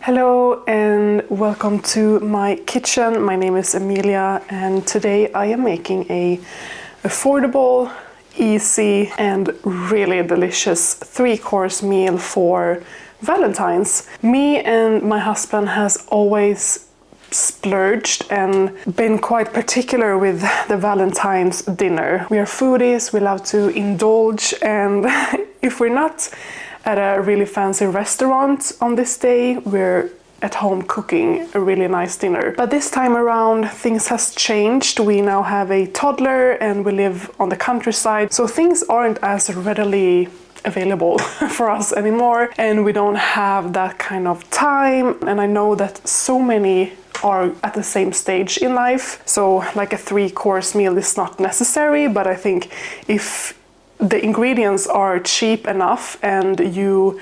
Hello and welcome to my kitchen. My name is Emilia and today I am making a affordable, easy and really delicious 3-course meal for Valentine's. Me and my husband has always splurged and been quite particular with the Valentine's dinner. We are foodies, we love to indulge, and if we're not at a really fancy restaurant on this day, we're at home cooking a really nice dinner. But this time around things has changed. We now have a toddler and we live on the countryside, so things aren't as readily available for us anymore, and we don't have that kind of time. And I know that so many are at the same stage in life, so like a 3-course meal is not necessary. But I think if the ingredients are cheap enough and you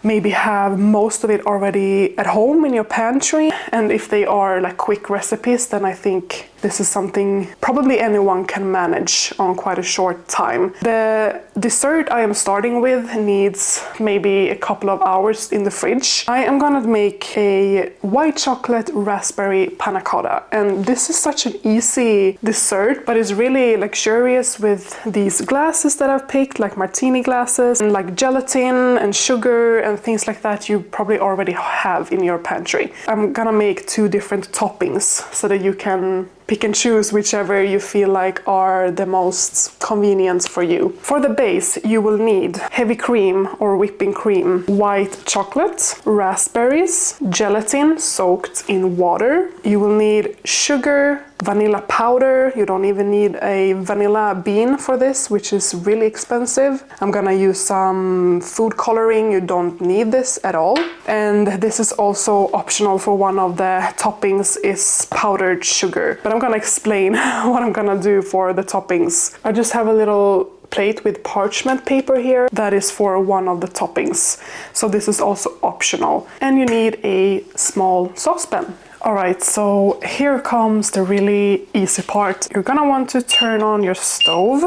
maybe have most of it already at home in your pantry, and if they are like quick recipes, then I think this is something probably anyone can manage on quite a short time. The dessert I am starting with needs maybe a couple of hours in the fridge. I am gonna make a white chocolate raspberry panna cotta, and this is such an easy dessert, but it's really luxurious with these glasses that I've picked, like martini glasses, and like gelatin and sugar and things like that you probably already have in your pantry. I'm gonna make 2 different toppings so that you can pick and choose whichever you feel like are the most convenient for you. For the base, you will need heavy cream or whipping cream, white chocolate, raspberries, gelatin soaked in water. You will need sugar, vanilla powder. You don't even need a vanilla bean for this, which is really expensive. I'm gonna use some food coloring. You don't need this at all. And this is also optional for one of the toppings is powdered sugar. But I'm gonna explain what I'm gonna do for the toppings. I just have a little plate with parchment paper here that is for one of the toppings. So this is also optional. And you need a small saucepan. Alright, so here comes the really easy part. You're gonna want to turn on your stove,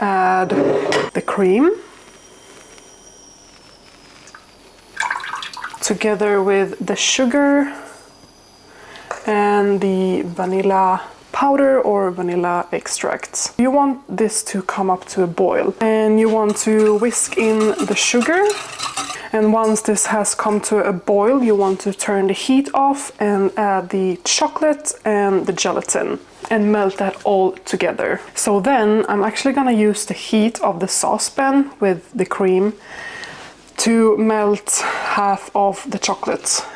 add the cream, together with the sugar and the vanilla powder or vanilla extract. You want this to come up to a boil, and you want to whisk in the sugar. And once this has come to a boil, you want to turn the heat off and add the chocolate and the gelatin and melt that all together. So then I'm actually gonna use the heat of the saucepan with the cream to melt half of the chocolate,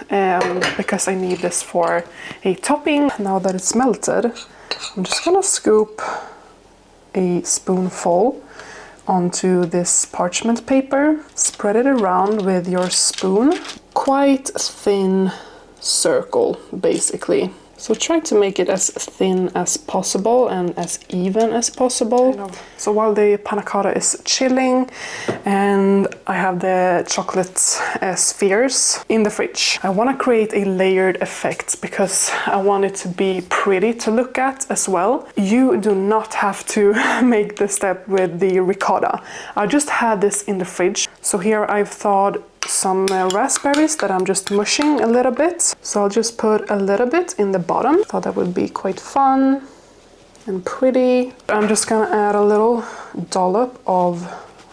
because I need this for a topping. Now that it's melted, I'm just gonna scoop a spoonful onto this parchment paper, spread it around with your spoon, quite thin circle basically. So try to make it as thin as possible and as even as possible. So while the panna cotta is chilling and I have the chocolate spheres in the fridge, I want to create a layered effect because I want it to be pretty to look at as well. You do not have to make the step with the ricotta. I just had this in the fridge. So here I've thawed some raspberries that I'm just mushing a little bit. So I'll just put a little bit in the bottom. Thought that would be quite fun and pretty. I'm just gonna add a little dollop of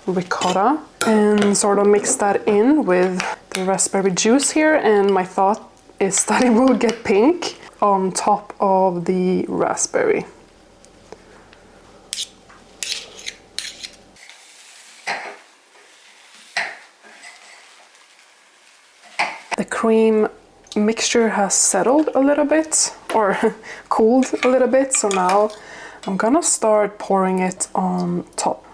ricotta and sort of mix that in with the raspberry juice here. And my thought is that it will get pink on top of the raspberry. The cream mixture has settled a little bit, or cooled a little bit, so now I'm gonna start pouring it on top.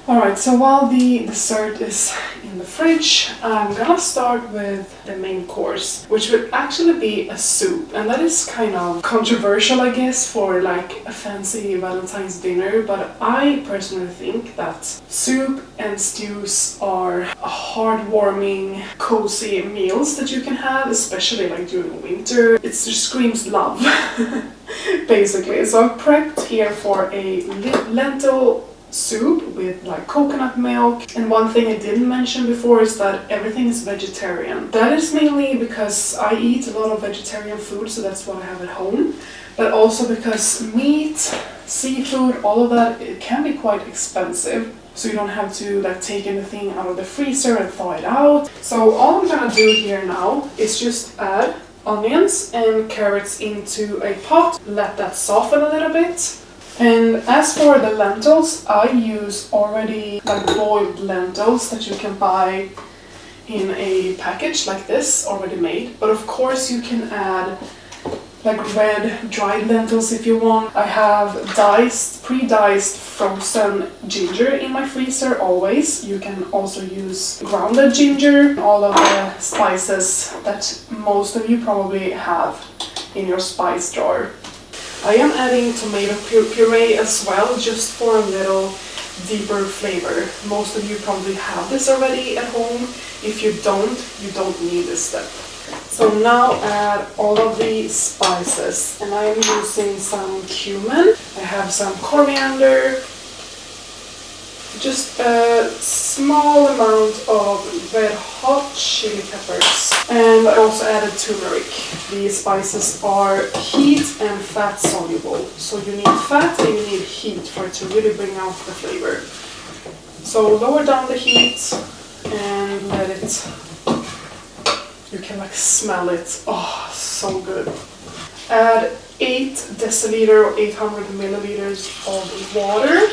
Alright, so while the dessert is in the fridge. I'm gonna start with the main course, which would actually be a soup, and that is kind of controversial, I guess, for like a fancy Valentine's dinner, but I personally think that soup and stews are heartwarming, cozy meals that you can have, especially like during winter. It just screams love, basically. So I've prepped here for a lentil soup with like coconut milk, and one thing I didn't mention before is that everything is vegetarian. That is mainly because I eat a lot of vegetarian food, so that's what I have at home, but also because meat, seafood, all of that, it can be quite expensive, so you don't have to like take anything out of the freezer and thaw it out. So all I'm gonna do here now is just add onions and carrots into a pot, let that soften a little bit. And as for the lentils, I use already like boiled lentils that you can buy in a package like this, already made. But of course you can add like red dried lentils if you want. I have pre-diced frozen ginger in my freezer always. You can also use grounded ginger, all of the spices that most of you probably have in your spice jar. I am adding tomato puree as well, just for a little deeper flavor. Most of you probably have this already at home. If you don't need this step. So now add all of the spices, and I am using some cumin. I have some coriander, just a small amount of red hot chili peppers, and I also added turmeric. These spices are heat and fat soluble, so you need fat and you need heat for it to really bring out the flavor. So lower down the heat and let it, you can like smell it, oh so good. Add 8 deciliter or 800 milliliters of water.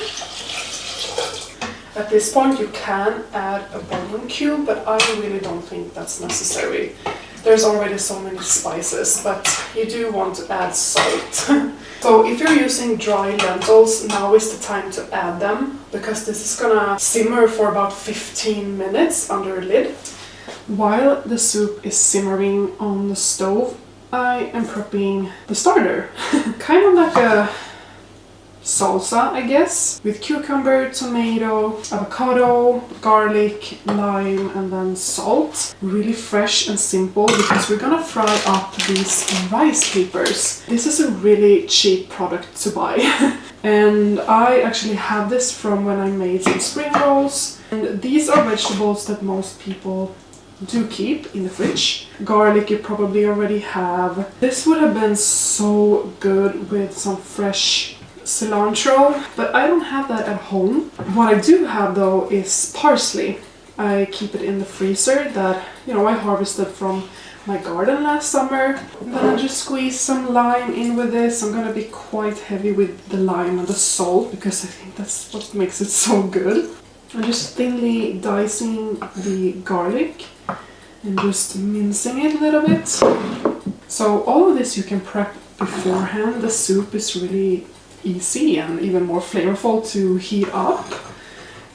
At this point you can add a bouillon cube, but I really don't think that's necessary. There's already so many spices, but you do want to add salt. So if you're using dry lentils, now is the time to add them, because this is gonna simmer for about 15 minutes under a lid. While the soup is simmering on the stove, I am prepping the starter. Kind of like a salsa, I guess, with cucumber, tomato, avocado, garlic, lime, and then salt. Really fresh and simple, because we're gonna fry up these rice papers. This is a really cheap product to buy. And I actually have this from when I made some spring rolls. And these are vegetables that most people do keep in the fridge. Garlic you probably already have. This would have been so good with some fresh cilantro, but I don't have that at home. What I do have though is parsley. I keep it in the freezer that, you know, I harvested from my garden last summer. And then I just squeeze some lime in with this. I'm gonna be quite heavy with the lime and the salt, because I think that's what makes it so good. I'm just thinly dicing the garlic and just mincing it a little bit. So all of this you can prep beforehand. The soup is really easy and even more flavorful to heat up.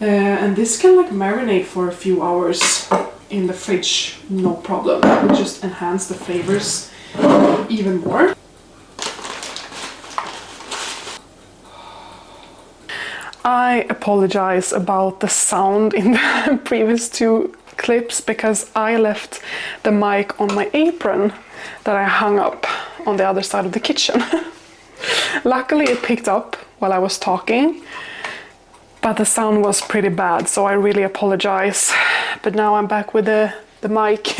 And this can like marinate for a few hours in the fridge, no problem. It will just enhance the flavors even more. I apologize about the sound in the previous 2 clips, because I left the mic on my apron that I hung up on the other side of the kitchen. Luckily it picked up while I was talking, but the sound was pretty bad, so I really apologize. But now I'm back with the mic.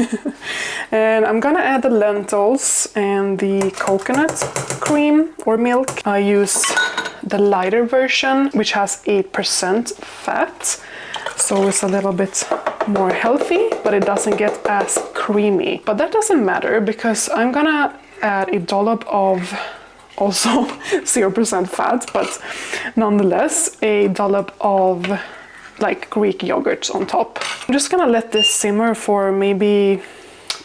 And I'm gonna add the lentils and the coconut cream or milk. I use the lighter version, which has 8% fat, so it's a little bit more healthy, but it doesn't get as creamy. But that doesn't matter, because I'm gonna add a dollop of also 0% fat, but nonetheless a dollop of like Greek yogurt on top. I'm just gonna let this simmer for maybe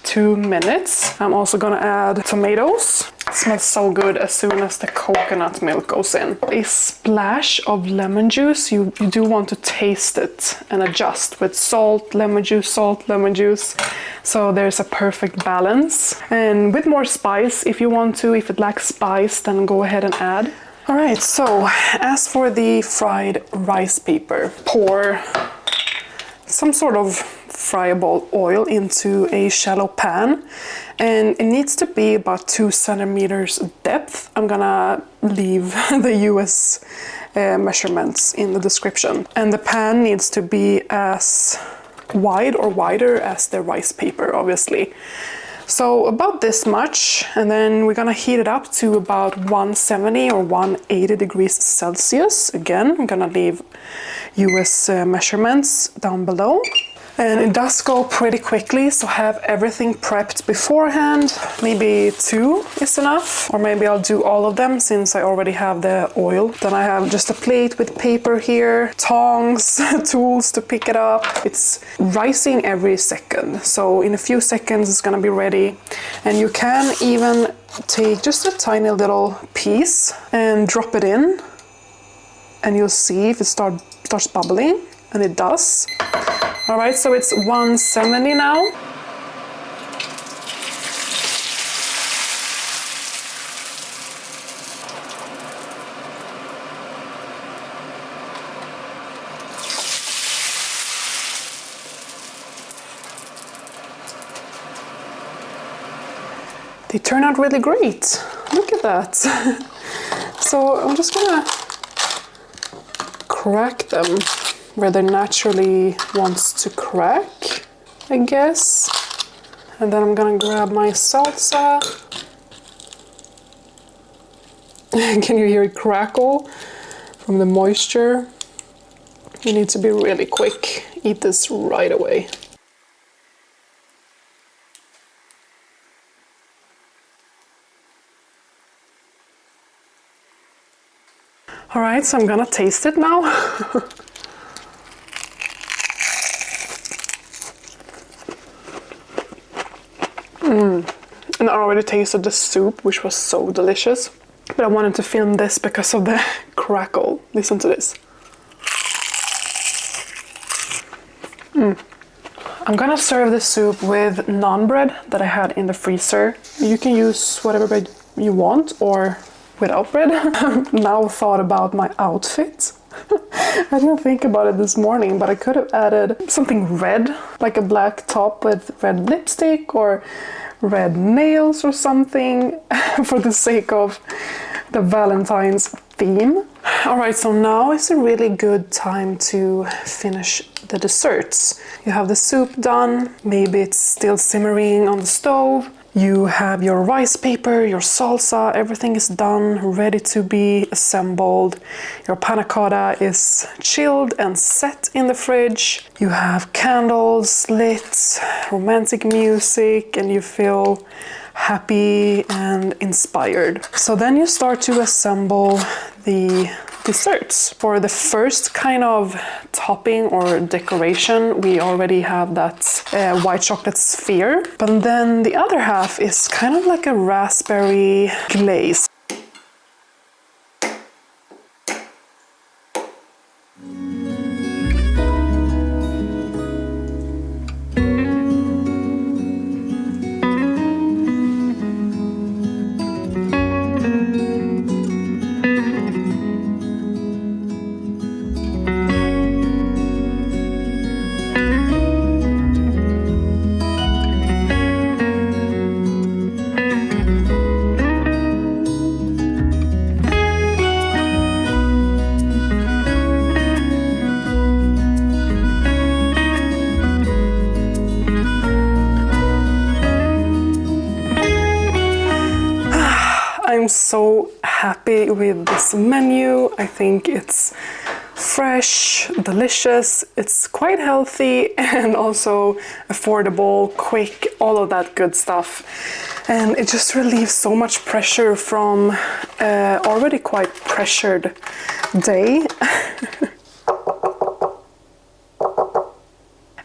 2 minutes. I'm also gonna add tomatoes, smells so good as soon as the coconut milk goes in. A splash of lemon juice. You do want to taste it and adjust with salt, lemon juice, so there's a perfect balance. And with more spice if you want to. If it lacks spice, then go ahead and add. Alright, so as for the fried rice paper, pour some sort of friable oil into a shallow pan, and it needs to be about 2 centimeters depth. I'm gonna leave the US measurements in the description. And the pan needs to be as wide or wider as the rice paper, obviously. So about this much, and then we're gonna heat it up to about 170 or 180 degrees Celsius. Again, I'm gonna leave US measurements down below. And it does go pretty quickly, so have everything prepped beforehand. Maybe 2 is enough, or maybe I'll do all of them since I already have the oil. Then I have just a plate with paper here, tongs, tools to pick it up. It's rising every second, so in a few seconds it's gonna be ready. And you can even take just a tiny little piece and drop it in, and you'll see if it starts bubbling, and it does. All right, so it's 170 now. They turn out really great. Look at that. So I'm just gonna crack them where they naturally wants to crack, I guess. And then I'm gonna grab my salsa. Can you hear it crackle from the moisture? You need to be really quick. Eat this right away. All right, so I'm gonna taste it now. And I already tasted the soup, which was so delicious. But I wanted to film this because of the crackle. Listen to this. I'm gonna serve the soup with naan bread that I had in the freezer. You can use whatever bread you want or without bread. Now thought about my outfit. I didn't think about it this morning, but I could have added something red, like a black top with red lipstick or red nails or something for the sake of the Valentine's theme. All right, so now is a really good time to finish the desserts. You have the soup done, maybe it's still simmering on the stove. You have your rice paper, your salsa, everything is done, ready to be assembled. Your panna cotta is chilled and set in the fridge. You have candles lit, romantic music, and you feel happy and inspired. So then you start to assemble the desserts. For the first kind of topping or decoration, we already have that white chocolate sphere. But then the other half is kind of like a raspberry glaze. I'm so happy with this menu. I think it's fresh, delicious, it's quite healthy and also affordable, quick, all of that good stuff. And it just relieves so much pressure from already quite pressured day.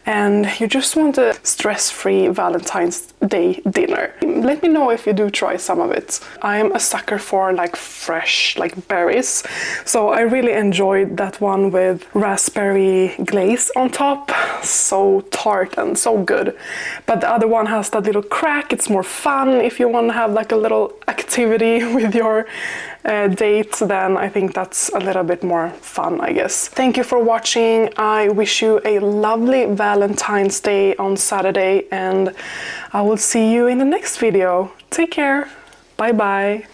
And and you just want a stress-free Valentine's Day dinner. Let me know if you do try some of it. I am a sucker for like fresh like berries, so I really enjoyed that one with raspberry glaze on top. So tart and so good. But the other one has that little crack. It's more fun if you want to have like a little activity with your date, then I think that's a little bit more fun, I guess. Thank you for watching. I wish you a lovely Valentine's Day on Saturday, and I will see you in the next video. Take care. Bye bye.